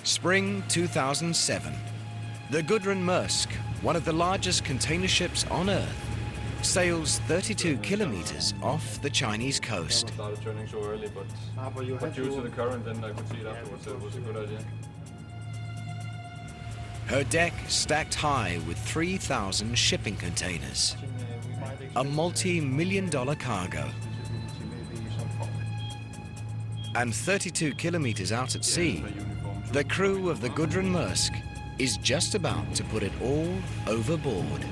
Spring 2007. The Gudrun Maersk, one of the largest container ships on Earth, sails 32 kilometers off the Chinese coast. I started turning so early, but due to the current, then I could see it afterwards. It was a good idea. Her deck stacked high with 3,000 shipping containers, a multi-million-dollar cargo. And 32 kilometers out at sea, the crew of the Gudrun Maersk is just about to put it all overboard.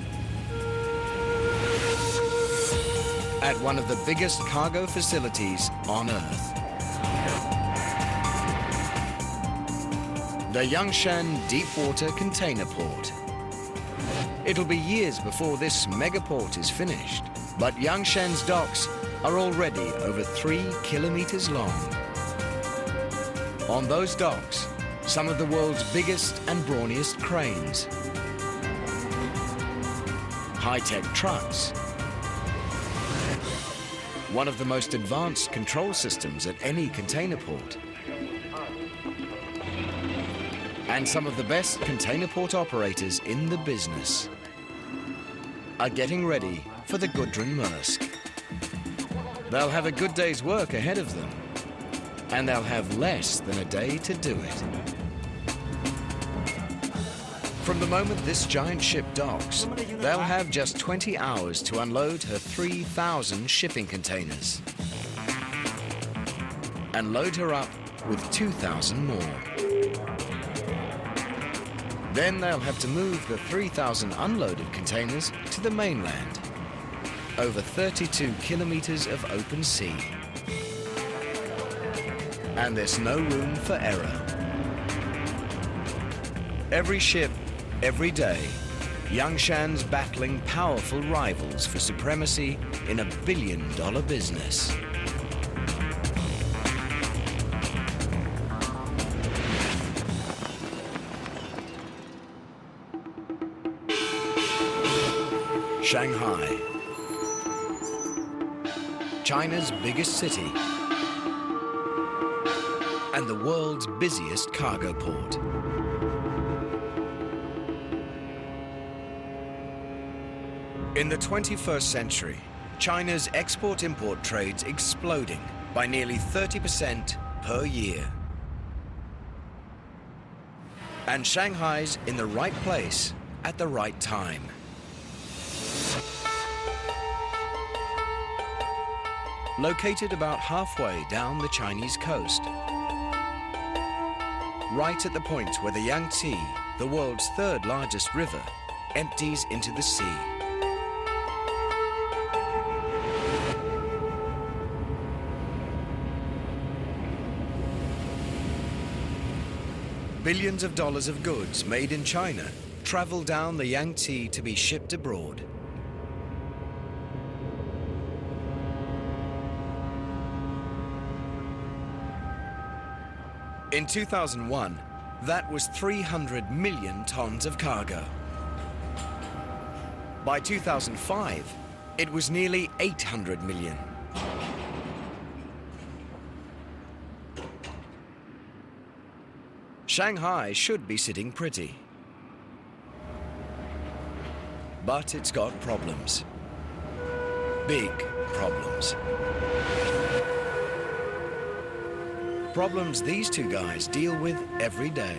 At one of the biggest cargo facilities on Earth. The Yangshan Deepwater Container Port. It'll be years before this megaport is finished, but Yangshan's docks are already over 3 kilometers long. On those docks, some of the world's biggest and brawniest cranes, high-tech trucks, one of the most advanced control systems at any container port, and some of the best container port operators in the business are getting ready for the Gudrun Maersk. They'll have a good day's work ahead of them, and they'll have less than a day to do it. From the moment this giant ship docks, they'll have just 20 hours to unload her 3,000 shipping containers and load her up with 2,000 more. Then they'll have to move the 3,000 unloaded containers to the mainland, over 32 kilometers of open sea. And there's no room for error. Every ship, every day, Yangshan's battling powerful rivals for supremacy in a billion-dollar business. Shanghai, China's biggest city and the world's busiest cargo port. In the 21st century, China's export-import trade's exploding by nearly 30% per year. And Shanghai's in the right place at the right time. Located about halfway down the Chinese coast, right at the point where the Yangtze, the world's third largest river, empties into the sea. Billions of dollars of goods made in China travel down the Yangtze to be shipped abroad. In 2001, that was 300 million tons of cargo. By 2005, it was nearly 800 million. Shanghai should be sitting pretty. But it's got problems. Big problems. Problems these two guys deal with every day.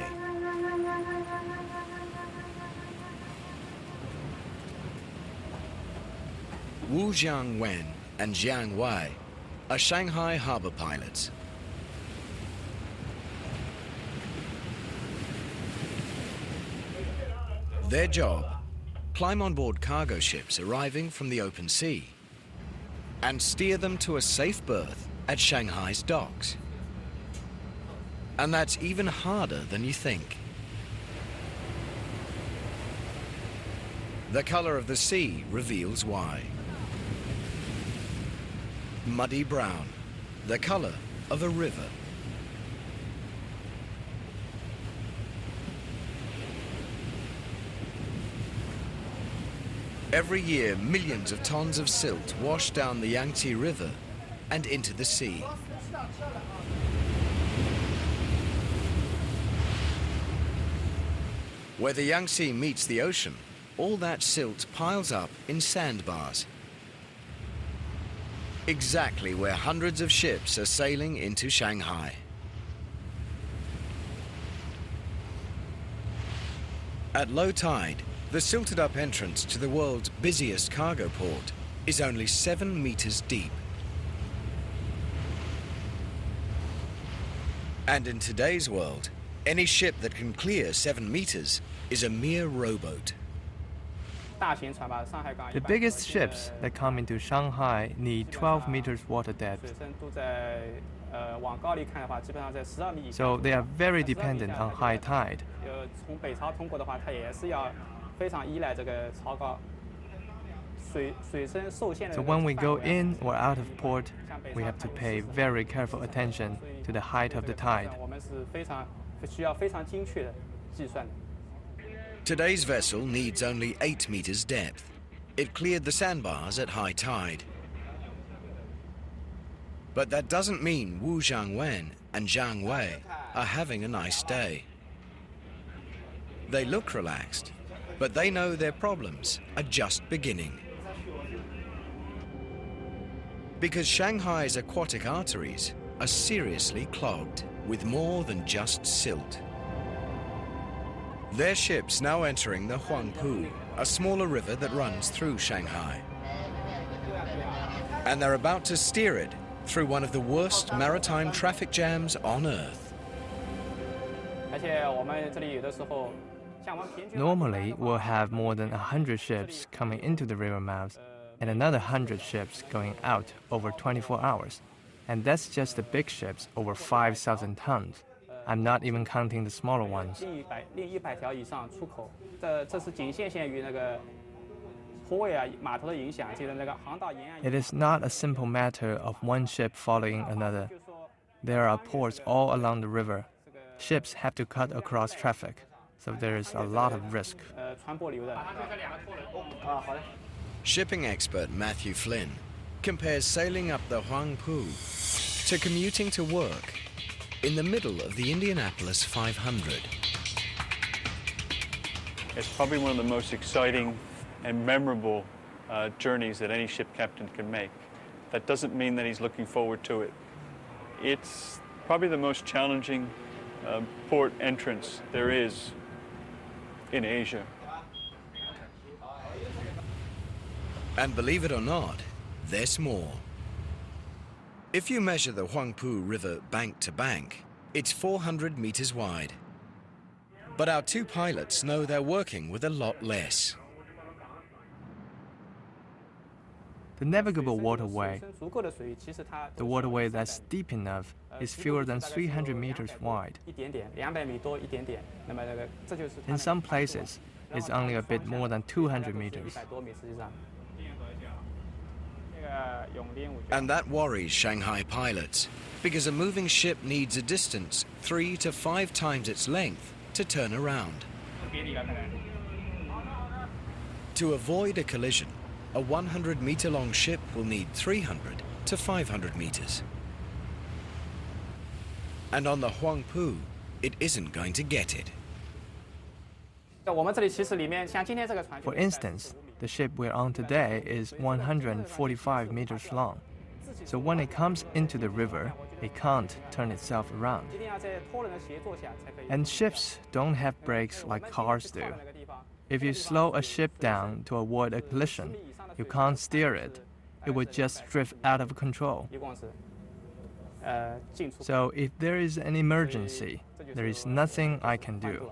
Wu Jiangwen and Jiang Wei are Shanghai harbor pilots. Their job, climb on board cargo ships arriving from the open sea and steer them to a safe berth at Shanghai's docks. And that's even harder than you think. The color of the sea reveals why. Muddy brown, the color of a river. Every year, millions of tons of silt wash down the Yangtze River and into the sea. Where the Yangtze meets the ocean, all that silt piles up in sandbars. Exactly where hundreds of ships are sailing into Shanghai. At low tide, the silted-up entrance to the world's busiest cargo port is only 7 meters deep. And in today's world, any ship that can clear 7 meters is a mere rowboat. The biggest ships that come into Shanghai need 12 meters water depth. So they are very dependent on high tide. So when we go in or out of port, we have to pay very careful attention to the height of the tide. Today's vessel needs only 8 meters depth. It cleared the sandbars at high tide. But that doesn't mean Wu Zhangwen and Zhang Wei are having a nice day. They look relaxed, but they know their problems are just beginning. Because Shanghai's aquatic arteries are seriously clogged with more than just silt. Their ship's now entering the Huangpu, a smaller river that runs through Shanghai. And they're about to steer it through one of the worst maritime traffic jams on Earth. Normally, we'll have more than 100 ships coming into the river mouth and another 100 ships going out over 24 hours. And that's just the big ships over 5,000 tons. I'm not even counting the smaller ones. It is not a simple matter of one ship following another. There are ports all along the river. Ships have to cut across traffic, so there is a lot of risk. Shipping expert Matthew Flynn compares sailing up the Huangpu to commuting to work in the middle of the Indianapolis 500. It's probably one of the most exciting and memorable journeys that any ship captain can make. That doesn't mean that he's looking forward to it. It's probably the most challenging port entrance there is in Asia. And believe it or not, there's more. If you measure the Huangpu River bank to bank, it's 400 meters wide. But our two pilots know they're working with a lot less. The navigable waterway, the waterway that's deep enough, is fewer than 300 meters wide. In some places, it's only a bit more than 200 meters. And that worries Shanghai pilots, because a moving ship needs a distance 3 to 5 times its length to turn around. To avoid a collision, a 100-meter-long ship will need 300 to 500 meters. And on the Huangpu, it isn't going to get it. For instance, the ship we're on today is 145 meters long. So when it comes into the river, it can't turn itself around. And ships don't have brakes like cars do. If you slow a ship down to avoid a collision, you can't steer it. It would just drift out of control. So if there is an emergency, there is nothing I can do.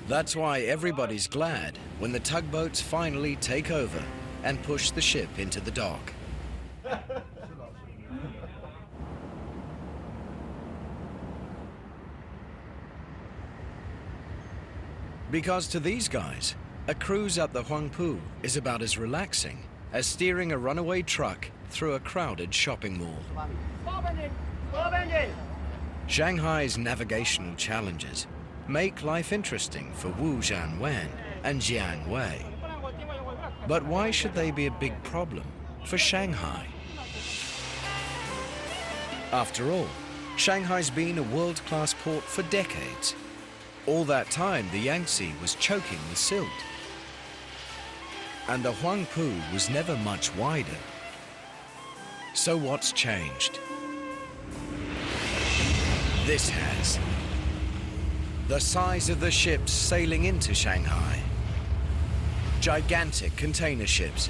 That's why everybody's glad when the tugboats finally take over and push the ship into the dock. Because to these guys, a cruise up the Huangpu is about as relaxing as steering a runaway truck through a crowded shopping mall. Shanghai's navigational challenges make life interesting for Wu Zhangwen and Jiang Wei. But why should they be a big problem for Shanghai? After all, Shanghai's been a world-class port for decades. All that time, the Yangtze was choking with silt. And the Huangpu was never much wider. So what's changed? This has. The size of the ships sailing into Shanghai. Gigantic container ships.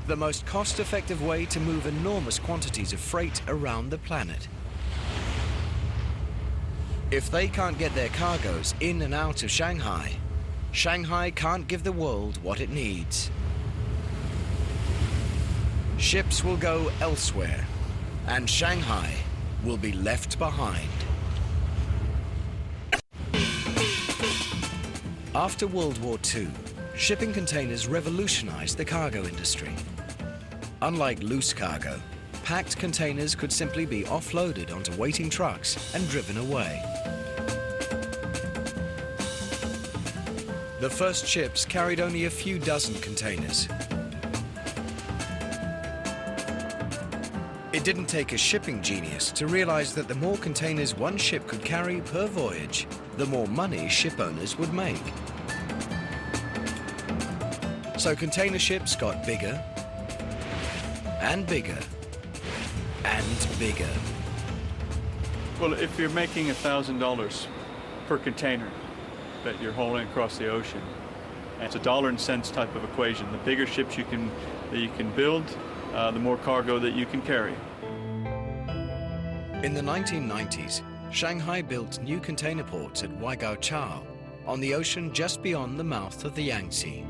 The most cost-effective way to move enormous quantities of freight around the planet. If they can't get their cargoes in and out of Shanghai, Shanghai can't give the world what it needs. Ships will go elsewhere, and Shanghai will be left behind. After World War II, shipping containers revolutionized the cargo industry. Unlike loose cargo, packed containers could simply be offloaded onto waiting trucks and driven away. The first ships carried only a few dozen containers. It didn't take a shipping genius to realize that the more containers one ship could carry per voyage, the more money ship owners would make. So container ships got bigger and bigger and bigger. Well, if you're making $1,000 per container that you're hauling across the ocean, it's a dollar and cents type of equation. The bigger ships that you can build, the more cargo that you can carry. In the 1990s, Shanghai built new container ports at Waigaoqiao on the ocean just beyond the mouth of the Yangtze.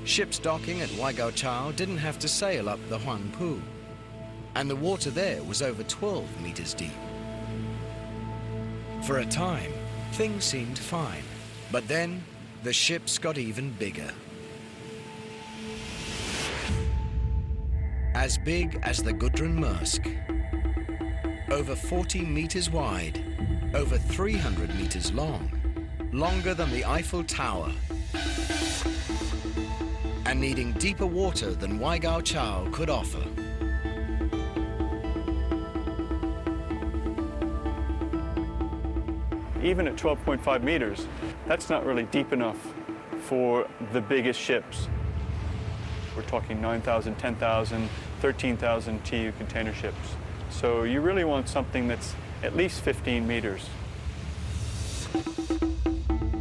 Ships docking at Waigaoqiao didn't have to sail up the Huangpu, and the water there was over 12 meters deep. For a time, things seemed fine, but then the ships got even bigger. As big as the Gudrun Maersk, over 40 meters wide, over 300 meters long, longer than the Eiffel Tower, and needing deeper water than Waigaoqiao could offer. Even at 12.5 meters, that's not really deep enough for the biggest ships. We're talking 9,000, 10,000, 13,000 TEU container ships. So you really want something that's at least 15 meters.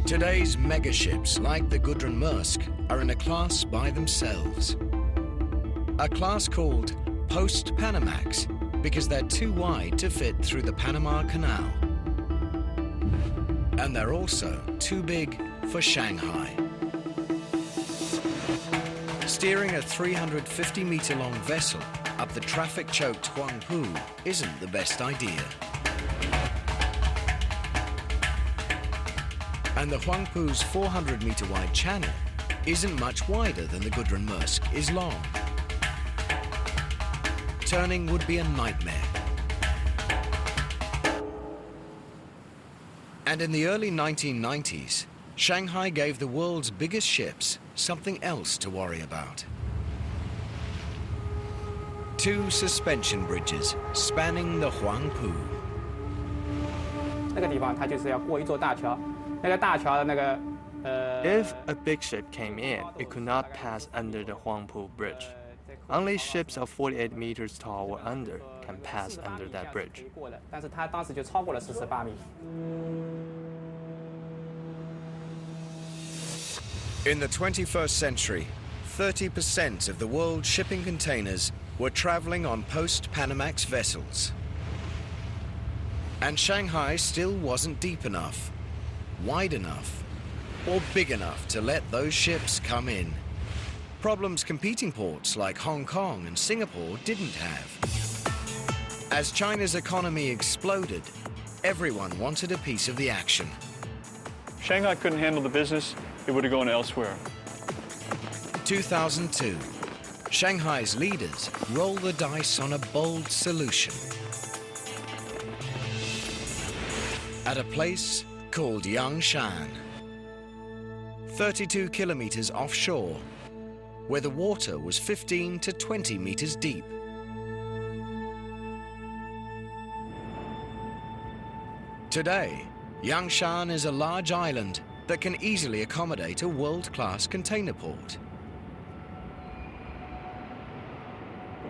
Today's megaships, like the Gudrun Maersk, are in a class by themselves. A class called Post-Panamax, because they're too wide to fit through the Panama Canal. And they're also too big for Shanghai. Steering a 350-meter-long vessel up the traffic-choked Huangpu isn't the best idea. And the Huangpu's 400-meter-wide channel isn't much wider than the Gudrun Maersk is long. Turning would be a nightmare. And in the early 1990s, Shanghai gave the world's biggest ships something else to worry about. 2 suspension bridges spanning the Huangpu. If a big ship came in, it could not pass under the Huangpu Bridge. Only ships of 48 meters tall or under can pass under that bridge. In the 21st century, 30% of the world's shipping containers were traveling on post-Panamax vessels. And Shanghai still wasn't deep enough, wide enough, or big enough to let those ships come in. Problems competing ports like Hong Kong and Singapore didn't have. As China's economy exploded, everyone wanted a piece of the action. Shanghai couldn't handle the business, it would have gone elsewhere. 2002, Shanghai's leaders roll the dice on a bold solution. At a place called Yangshan, 32 kilometers offshore, where the water was 15 to 20 meters deep. Today, Yangshan is a large island that can easily accommodate a world-class container port.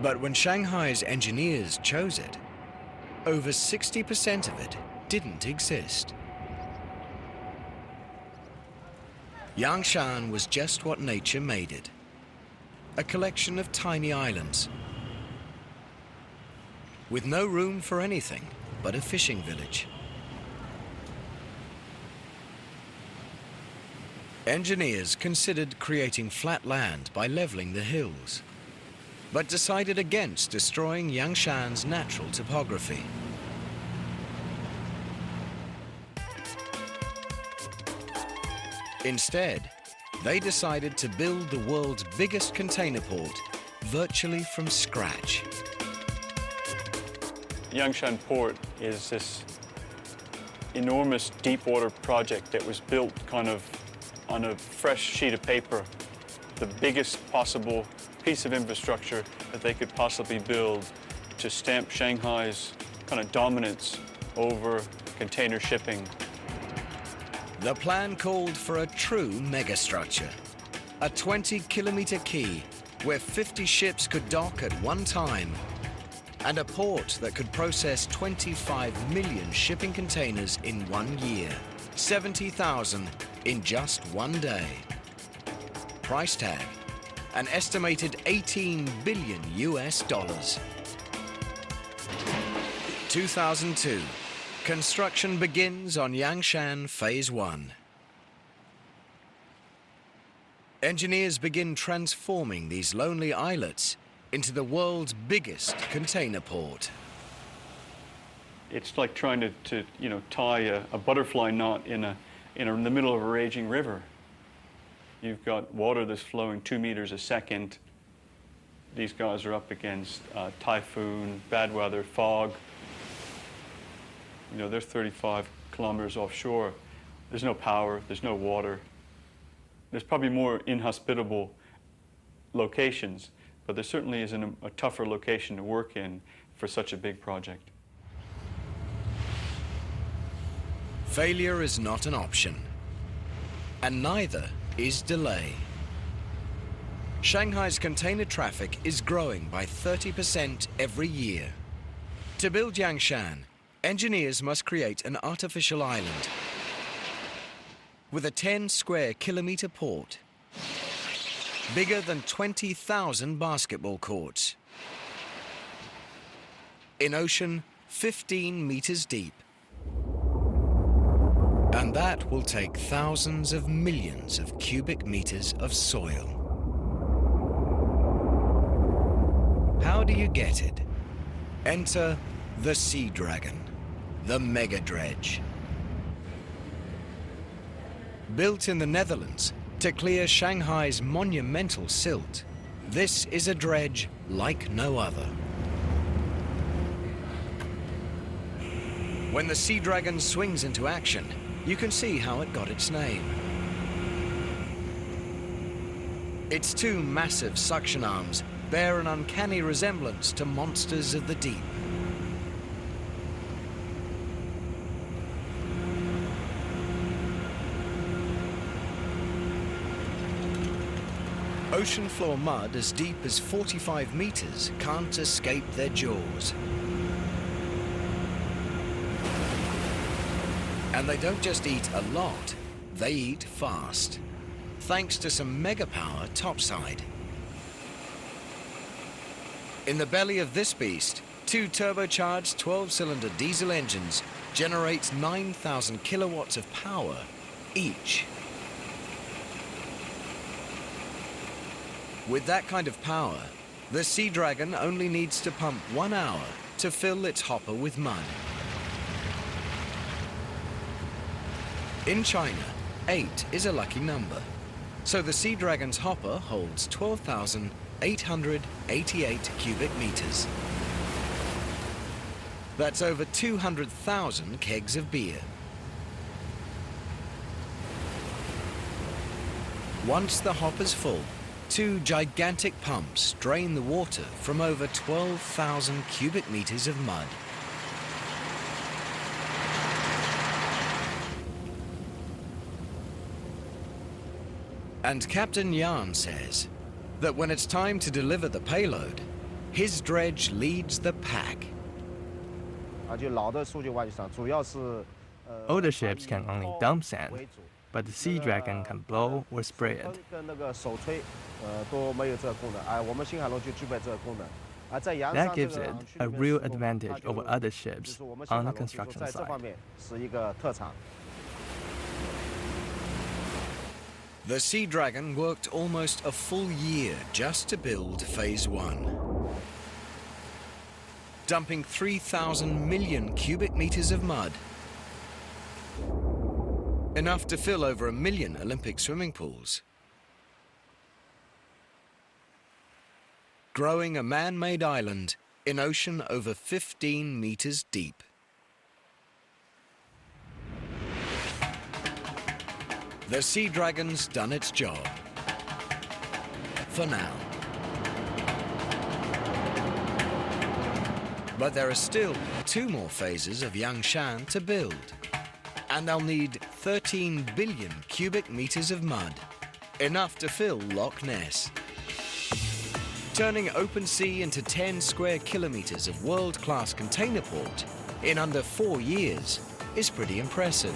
But when Shanghai's engineers chose it, over 60% of it didn't exist. Yangshan was just what nature made it, a collection of tiny islands with no room for anything but a fishing village. Engineers considered creating flat land by leveling the hills, but decided against destroying Yangshan's natural topography. Instead, they decided to build the world's biggest container port virtually from scratch. Yangshan Port is this enormous deep water project that was built kind of on a fresh sheet of paper, the biggest possible piece of infrastructure that they could possibly build to stamp Shanghai's kind of dominance over container shipping. The plan called for a true megastructure, a 20-kilometer quay where 50 ships could dock at one time, and a port that could process 25 million shipping containers in 1 year, 70,000 in just one day. Price tag, an estimated $18 billion US. 2002, construction begins on Yangshan Phase 1. Engineers begin transforming these lonely islets into the world's biggest container port. It's like trying to tie a butterfly knot in the middle of a raging river. You've got water that's flowing 2 meters a second. These guys are up against typhoon, bad weather, fog. They're 35 kilometers offshore. There's no power, there's no water. There's probably more inhospitable locations, but there certainly isn't a tougher location to work in for such a big project. Failure is not an option, and neither is delay. Shanghai's container traffic is growing by 30% every year. To build Yangshan, engineers must create an artificial island with a 10-square-kilometer port, bigger than 20,000 basketball courts, in ocean 15 meters deep. And that will take thousands of millions of cubic meters of soil. How do you get it? Enter the Sea Dragon, the mega dredge. Built in the Netherlands to clear Shanghai's monumental silt, this is a dredge like no other. When the Sea Dragon swings into action, you can see how it got its name. Its two massive suction arms bear an uncanny resemblance to monsters of the deep. Ocean floor mud as deep as 45 meters can't escape their jaws. And they don't just eat a lot, they eat fast, thanks to some mega power topside. In the belly of this beast, two turbocharged 12-cylinder diesel engines generate 9,000 kilowatts of power each. With that kind of power, the Sea Dragon only needs to pump 1 hour to fill its hopper with mud. In China, 8 is a lucky number, so the Sea Dragon's hopper holds 12,888 cubic meters. That's over 200,000 kegs of beer. Once the hopper's full, two gigantic pumps drain the water from over 12,000 cubic meters of mud. And Captain Yan says that when it's time to deliver the payload, his dredge leads the pack. Older ships can only dump sand, but the Sea Dragon can blow or spray it. That gives it a real advantage over other ships on the construction site. The Sea Dragon worked almost a full year just to build Phase 1. Dumping 3,000 million cubic meters of mud. Enough to fill over 1 million Olympic swimming pools. Growing a man-made island in ocean over 15 meters deep. The Sea Dragon's done its job. For now. But there are still 2 more phases of Yangshan to build. And they'll need 13 billion cubic meters of mud. Enough to fill Loch Ness. Turning open sea into 10 square kilometers of world-class container port in under 4 years is pretty impressive.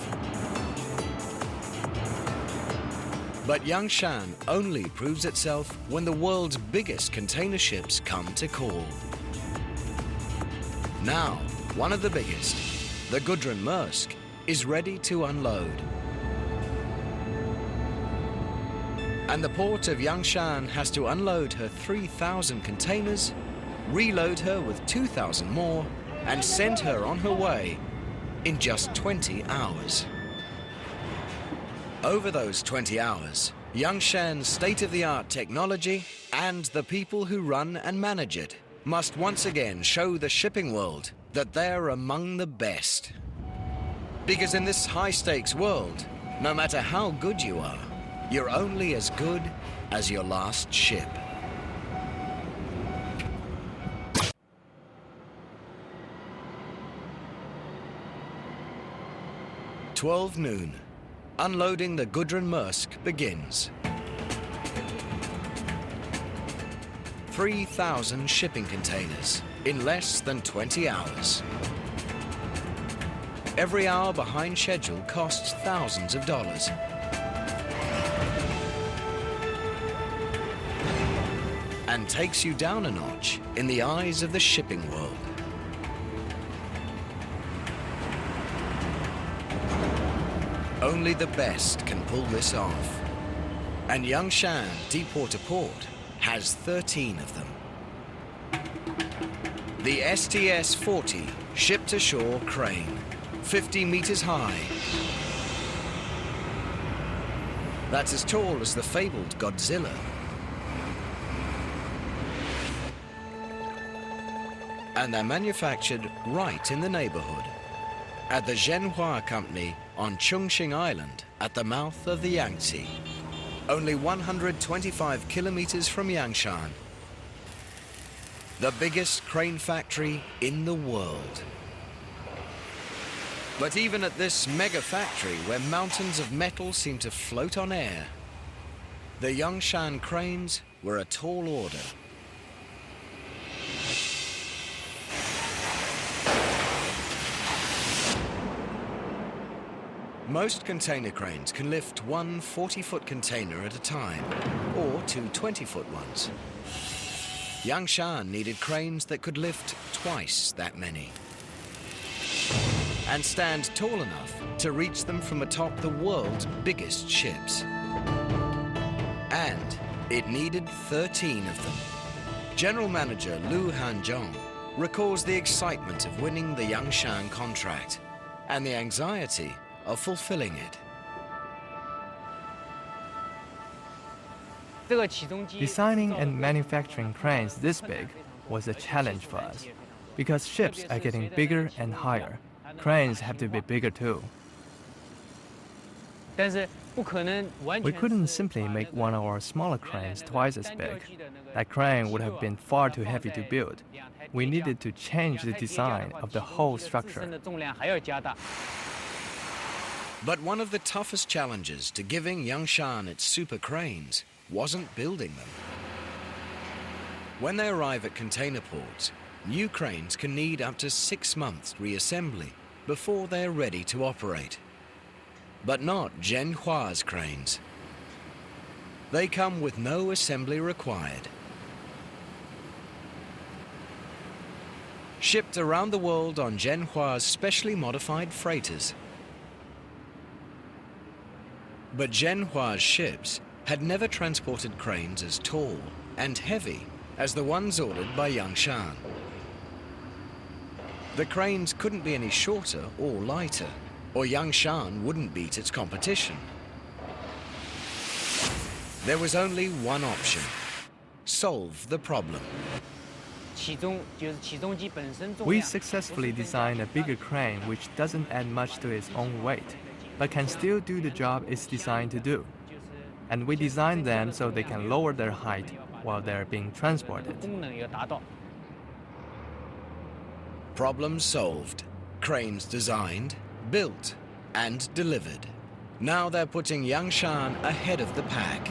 But Yangshan only proves itself when the world's biggest container ships come to call. Now, one of the biggest, the Gudrun Maersk, is ready to unload. And the port of Yangshan has to unload her 3,000 containers, reload her with 2,000 more, and send her on her way in just 20 hours. Over those 20 hours, Yangshan's state-of-the-art technology and the people who run and manage it must once again show the shipping world that they're among the best. Because in this high-stakes world, no matter how good you are, you're only as good as your last ship. "12 noon. Unloading the Gudrun Maersk begins. 3,000 shipping containers in less than 20 hours. Every hour behind schedule costs thousands of dollars. And takes you down a notch in the eyes of the shipping world. Only the best can pull this off. And Yangshan Deepwater Port has 13 of them. The STS-40 ship-to-shore crane, 50 meters high. That's as tall as the fabled Godzilla. And they're manufactured right in the neighborhood, at the Zhenhua Company on Chongqing Island at the mouth of the Yangtze, only 125 kilometers from Yangshan, the biggest crane factory in the world. But even at this mega factory where mountains of metal seem to float on air, the Yangshan cranes were a tall order. Most container cranes can lift one 40-foot container at a time, or two 20-foot ones. Yangshan needed cranes that could lift twice that many, and stand tall enough to reach them from atop the world's biggest ships. And it needed 13 of them. General Manager Lu Hanzhong recalls the excitement of winning the Yangshan contract and the anxiety of fulfilling it. Designing and manufacturing cranes this big was a challenge for us. Because ships are getting bigger and higher, cranes have to be bigger too. We couldn't simply make one of our smaller cranes twice as big. That crane would have been far too heavy to build. We needed to change the design of the whole structure. But one of the toughest challenges to giving Yangshan its super cranes wasn't building them. When they arrive at container ports, new cranes can need up to 6 months reassembly before they are ready to operate. But not Zhenhua's cranes. They come with no assembly required. Shipped around the world on Zhenhua's specially modified freighters. But Zhenhua's ships had never transported cranes as tall and heavy as the ones ordered by Yangshan. The cranes couldn't be any shorter or lighter, or Yangshan wouldn't beat its competition. There was only one option: solve the problem. We successfully designed a bigger crane which doesn't add much to its own weight, but can still do the job it's designed to do. And we designed them so they can lower their height while they're being transported. Problem solved. Cranes designed, built, and delivered. Now they're putting Yangshan ahead of the pack.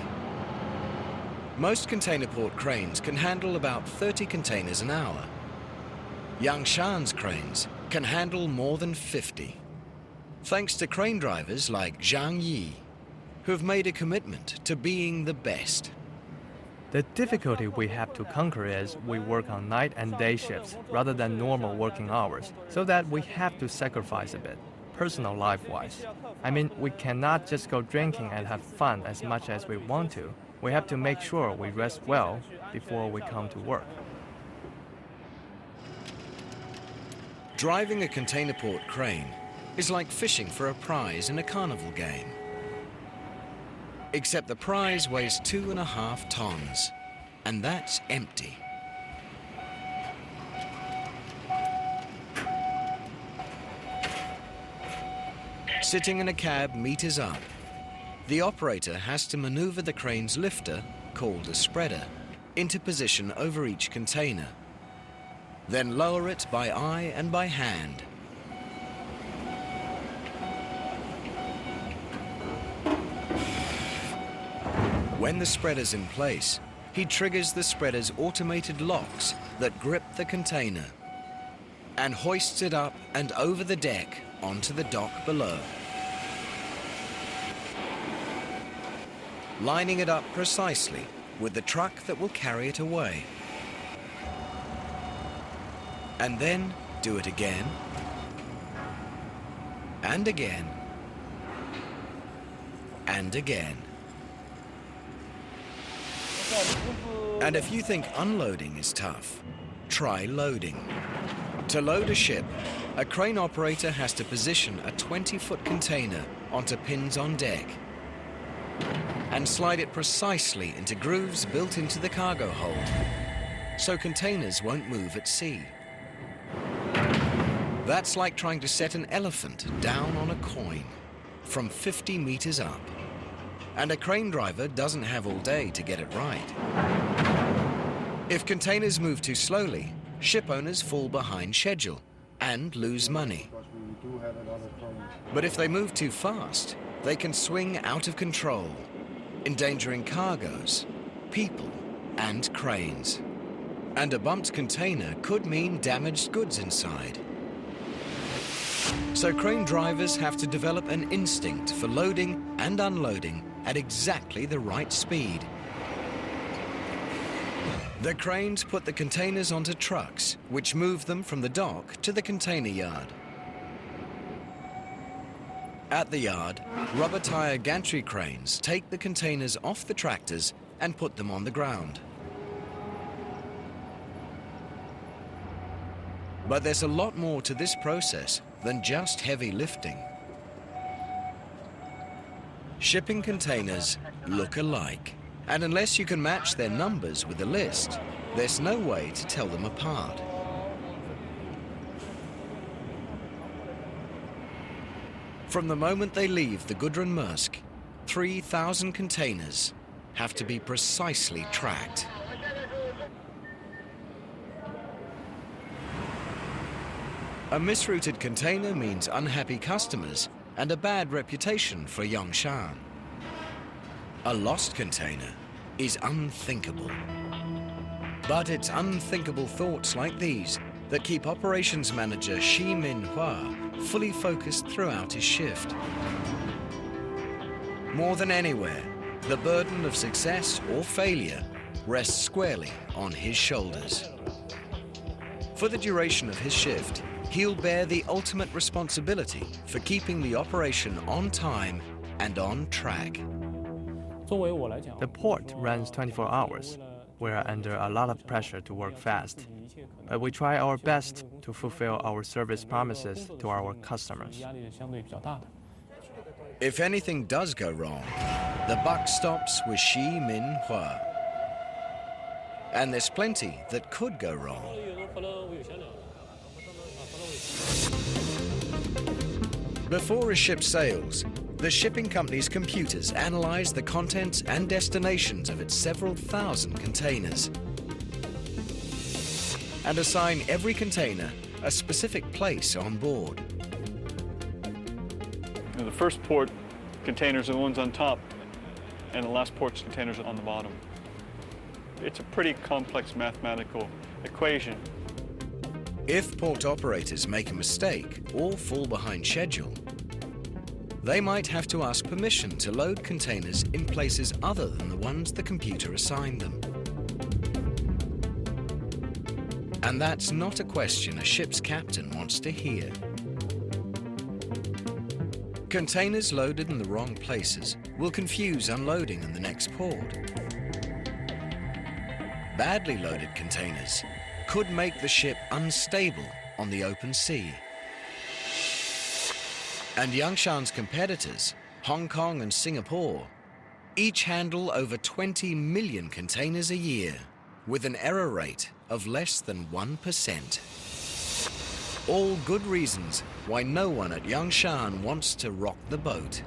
Most container port cranes can handle about 30 containers an hour. Yangshan's cranes can handle more than 50. Thanks to crane drivers like Zhang Yi, who have made a commitment to being the best. The difficulty we have to conquer is we work on night and day shifts rather than normal working hours, so that we have to sacrifice a bit, personal life-wise. I mean, we cannot just go drinking and have fun as much as we want to. We have to make sure we rest well before we come to work. Driving a container port crane is like fishing for a prize in a carnival game. Except the prize weighs 2.5 tons, and that's empty. Sitting in a cab meters up, the operator has to maneuver the crane's lifter, called a spreader, into position over each container, then lower it by eye and by hand. When the spreader's in place, he triggers the spreader's automated locks that grip the container and hoists it up and over the deck onto the dock below, lining it up precisely with the truck that will carry it away. And then do it again, and again, and again. And if you think unloading is tough, try loading. To load a ship, a crane operator has to position a 20-foot container onto pins on deck and slide it precisely into grooves built into the cargo hold, so containers won't move at sea. That's like trying to set an elephant down on a coin from 50 meters up. And a crane driver doesn't have all day to get it right. If containers move too slowly, ship owners fall behind schedule and lose money. But if they move too fast, they can swing out of control, endangering cargoes, people, and cranes. And a bumped container could mean damaged goods inside. So crane drivers have to develop an instinct for loading and unloading at exactly the right speed. The cranes put the containers onto trucks, which move them from the dock to the container yard. At the yard, rubber tire gantry cranes take the containers off the tractors and put them on the ground. But there's a lot more to this process than just heavy lifting. Shipping containers look alike, and unless you can match their numbers with the list, there's no way to tell them apart. From the moment they leave the Gudrun Maersk, 3,000 containers have to be precisely tracked. A misrouted container means unhappy customers and a bad reputation for Yangshan. A lost container is unthinkable. But it's unthinkable thoughts like these that keep operations manager Shi Minhua fully focused throughout his shift. More than anywhere, the burden of success or failure rests squarely on his shoulders. For the duration of his shift, he'll bear the ultimate responsibility for keeping the operation on time and on track. The port runs 24 hours. We are under a lot of pressure to work fast, but we try our best to fulfill our service promises to our customers. If anything does go wrong, the buck stops with Shi Minhua. And there's plenty that could go wrong. Before a ship sails, the shipping company's computers analyze the contents and destinations of its several thousand containers and assign every container a specific place on board. The first port containers are the ones on top, and the last port's containers are on the bottom. It's a pretty complex mathematical equation. If port operators make a mistake or fall behind schedule, they might have to ask permission to load containers in places other than the ones the computer assigned them. And that's not a question a ship's captain wants to hear. Containers loaded in the wrong places will confuse unloading in the next port. Badly loaded containers could make the ship unstable on the open sea. And Yangshan's competitors, Hong Kong and Singapore, each handle over 20 million containers a year with an error rate of less than 1%. All good reasons why no one at Yangshan wants to rock the boat.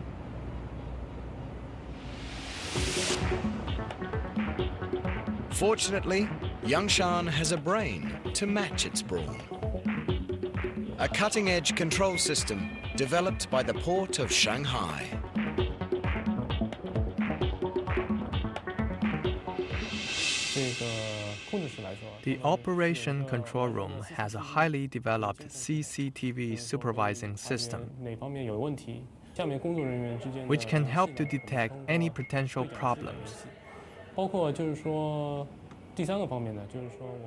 Fortunately, Yangshan has a brain to match its brawn. A cutting-edge control system developed by the port of Shanghai. The operation control room has a highly developed CCTV supervising system, which can help to detect any potential problems.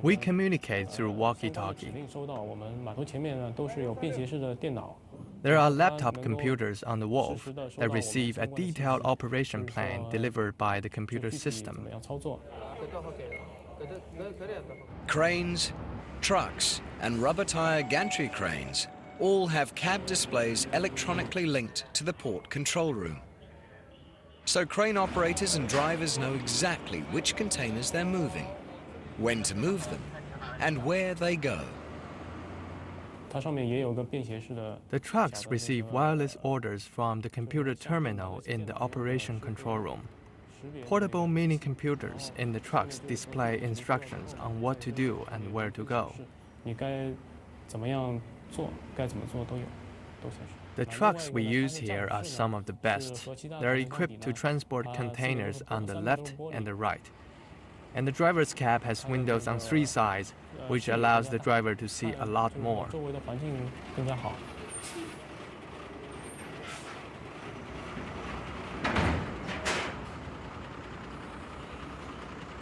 We communicate through walkie-talkie. There are laptop computers on the wharf that receive a detailed operation plan delivered by the computer system. Cranes, trucks, and rubber tire gantry cranes all have cab displays electronically linked to the port control room. So crane operators and drivers know exactly which containers they're moving, when to move them, and where they go. The trucks receive wireless orders from the computer terminal in the operation control room. Portable mini computers in the trucks display instructions on what to do and where to go. The trucks we use here are some of the best. They're equipped to transport containers on the left and the right. And the driver's cab has windows on 3 sides, which allows the driver to see a lot more.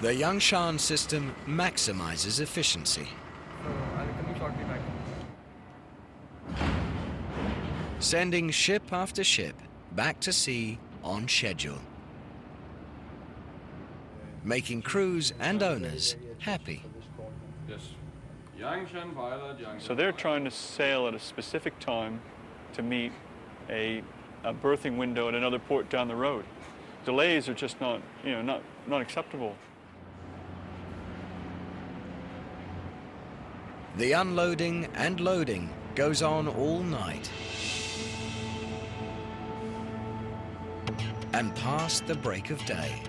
The Yangshan system maximizes efficiency. Sending ship after ship back to sea on schedule. Making crews and owners happy. Yes. Yangshan pilot, Yangshan. So they're trying to sail at a specific time to meet a berthing window at another port down the road. Delays are just not acceptable. The unloading and loading goes on all night. And past the break of day.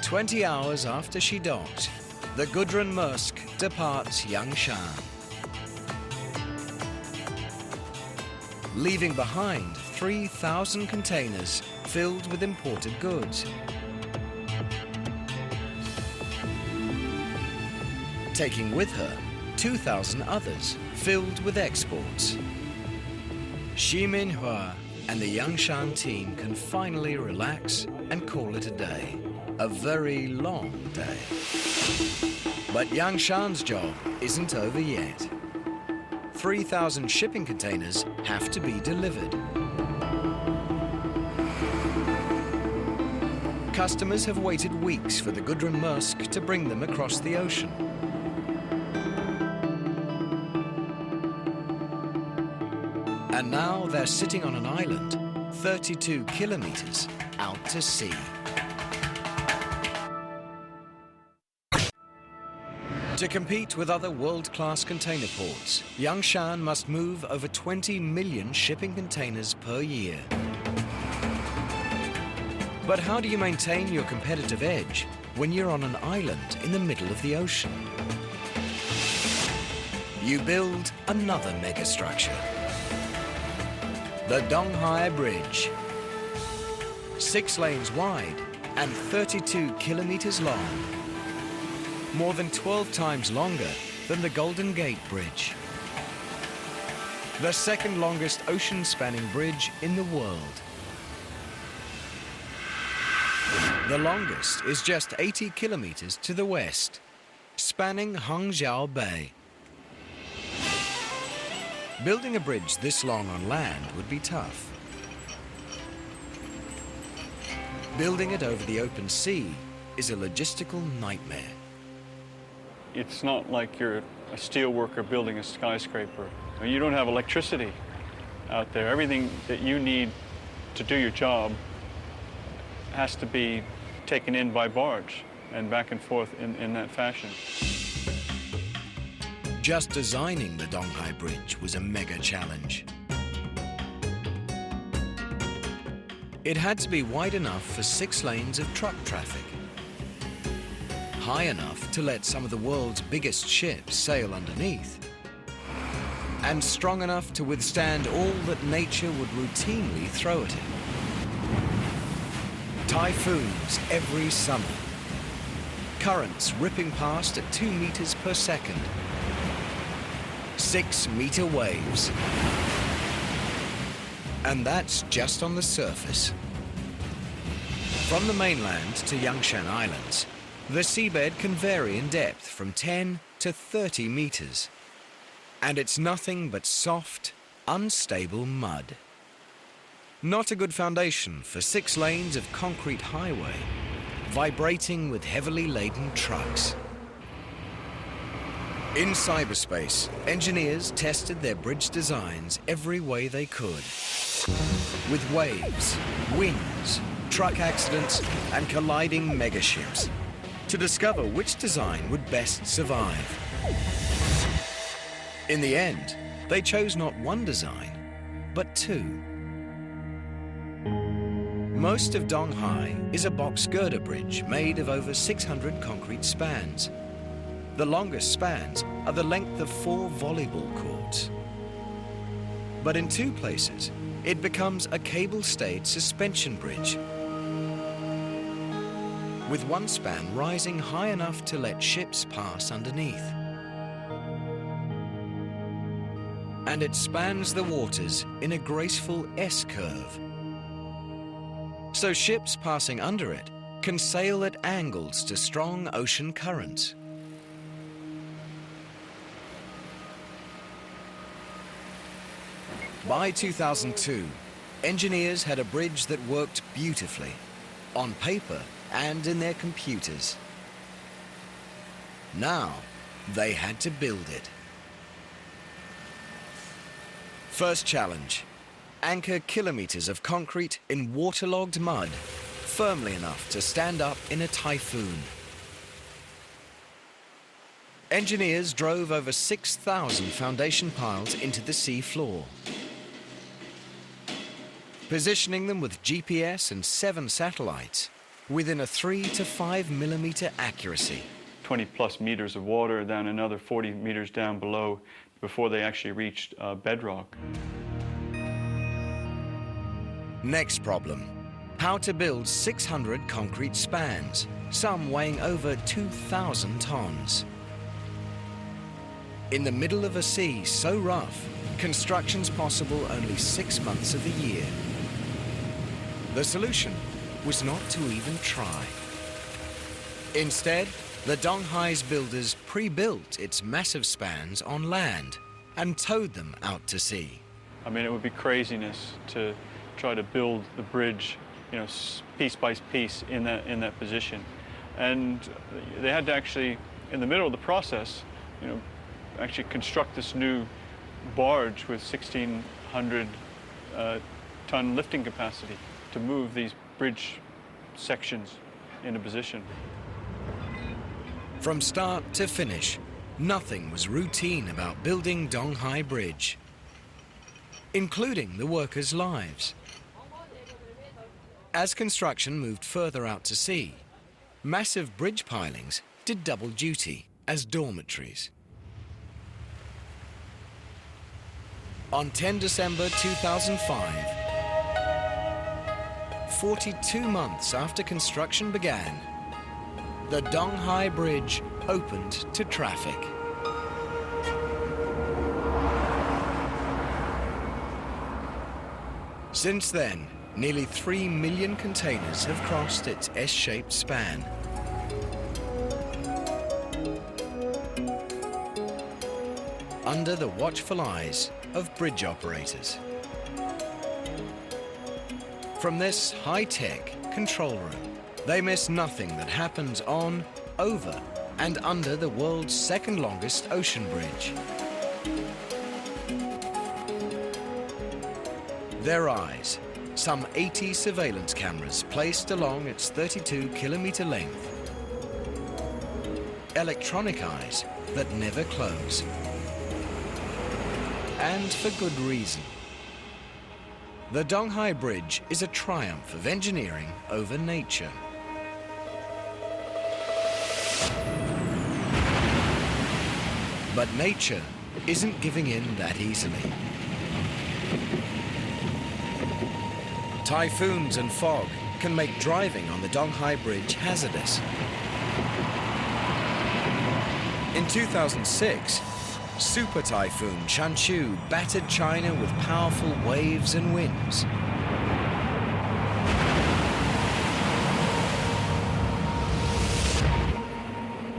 20 hours after she docks, the Gudrun Maersk departs Yangshan. leaving behind 3,000 containers filled with imported goods. Taking with her 2,000 others filled with exports. Xi Minhua and the Yangshan team can finally relax and call it a day. A very long day. But Yangshan's job isn't over yet. 3,000 shipping containers have to be delivered. Customers have waited weeks for the Gudrun Maersk to bring them across the ocean. And now they're sitting on an island 32 kilometers out to sea. To compete with other world-class container ports, Yangshan must move over 20 million shipping containers per year. But how do you maintain your competitive edge when you're on an island in the middle of the ocean? You build another megastructure. The Donghai Bridge. 6 lanes wide and 32 kilometers long. More than 12 times longer than the Golden Gate Bridge. The second longest ocean-spanning bridge in the world. The longest is just 80 kilometers to the west, spanning Hangzhou Bay. Building a bridge this long on land would be tough. Building it over the open sea is a logistical nightmare. It's not like you're a steel worker building a skyscraper. You don't have electricity out there. Everything that you need to do your job has to be taken in by barge and back and forth in that fashion. Just designing the Donghai Bridge was a mega challenge. It had to be wide enough for 6 lanes of truck traffic, high enough to let some of the world's biggest ships sail underneath, and strong enough to withstand all that nature would routinely throw at it. Typhoons every summer, currents ripping past at 2 meters per second, 6-meter waves. And that's just on the surface. From the mainland to Yangshan Islands, the seabed can vary in depth from 10 to 30 meters. And it's nothing but soft, unstable mud. Not a good foundation for 6 lanes of concrete highway, vibrating with heavily laden trucks. In cyberspace, engineers tested their bridge designs every way they could. With waves, winds, truck accidents, and colliding megaships, to discover which design would best survive. In the end, they chose not one design, but 2. Most of Donghai is a box girder bridge made of over 600 concrete spans. The longest spans are the length of 4 volleyball courts. But in 2 places, it becomes a cable-stayed suspension bridge, with 1 span rising high enough to let ships pass underneath. And it spans the waters in a graceful S-curve. So ships passing under it can sail at angles to strong ocean currents. By 2002, engineers had a bridge that worked beautifully, on paper and in their computers. Now, they had to build it. First challenge: anchor kilometers of concrete in waterlogged mud, firmly enough to stand up in a typhoon. Engineers drove over 6,000 foundation piles into the sea floor, positioning them with GPS and 7 satellites within a 3 to 5 millimeter accuracy. 20 plus meters of water, then another 40 meters down below before they actually reached bedrock. Next problem, how to build 600 concrete spans, some weighing over 2,000 tons. In the middle of a sea so rough, construction's possible only 6 months of the year. The solution was not to even try. Instead, the Donghai's builders pre-built its massive spans on land and towed them out to sea. I mean, it would be craziness to try to build the bridge, you know, piece by piece in that position. And they had to actually, in the middle of the process, you know, actually construct this new barge with 1,600 ton lifting capacity to move these bridge sections into position. From start to finish, nothing was routine about building Donghai Bridge, including the workers' lives. As construction moved further out to sea, massive bridge pilings did double duty as dormitories. On 10 December 2005, 42 months after construction began, the Donghai Bridge opened to traffic. Since then, nearly 3 million containers have crossed its S-shaped span. Under the watchful eyes of bridge operators. From this high-tech control room, they miss nothing that happens on, over, and under the world's second longest ocean bridge. Their eyes, some 80 surveillance cameras placed along its 32-kilometer length. Electronic eyes that never close. And for good reason. The Donghai Bridge is a triumph of engineering over nature. But nature isn't giving in that easily. Typhoons and fog can make driving on the Donghai Bridge hazardous. In 2006, Super Typhoon Chanchu battered China with powerful waves and winds.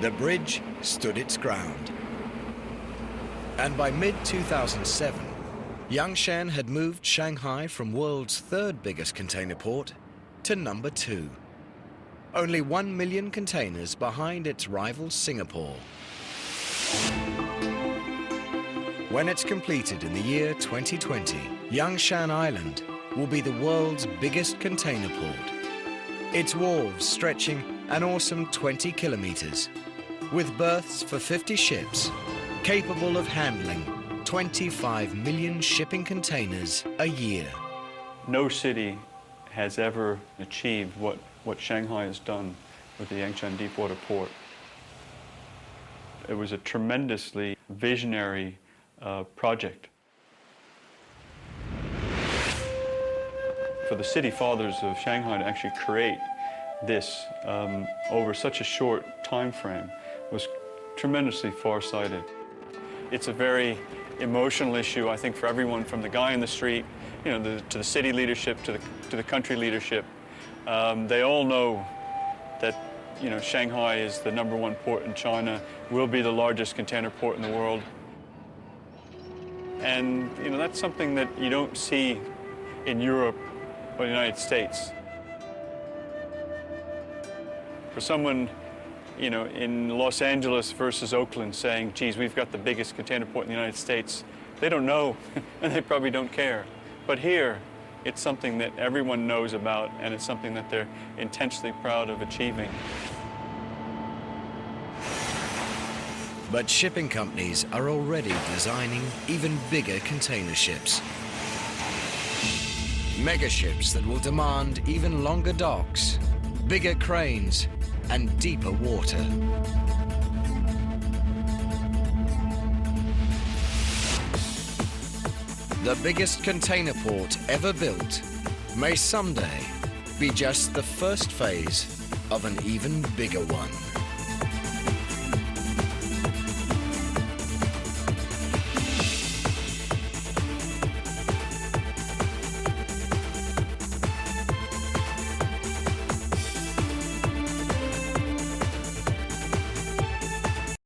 The bridge stood its ground. And by mid-2007, Yangshan had moved Shanghai from world's third biggest container port to number 2. Only 1 million containers behind its rival Singapore. When it's completed in the year 2020, Yangshan Island will be the world's biggest container port. Its wharves stretching an awesome 20 kilometers, with berths for 50 ships, capable of handling 25 million shipping containers a year. No city has ever achieved what Shanghai has done with the Yangshan Deepwater Port. It was a tremendously visionary project. For the city fathers of Shanghai to actually create this over such a short time frame was tremendously far-sighted. It's a very emotional issue, I think, for everyone, from the guy in the street, you know, to the city leadership, to the country leadership. They all know that, you know, Shanghai is the #1 port in China, will be the largest container port in the world. And, you know, that's something that you don't see in Europe or the United States. For someone, you know, in Los Angeles versus Oakland saying, geez, we've got the biggest container port in the United States, they don't know, and they probably don't care. But here, it's something that everyone knows about, and it's something that they're intensely proud of achieving. But shipping companies are already designing even bigger container ships. Megaships that will demand even longer docks, bigger cranes, and deeper water. The biggest container port ever built may someday be just the first phase of an even bigger one.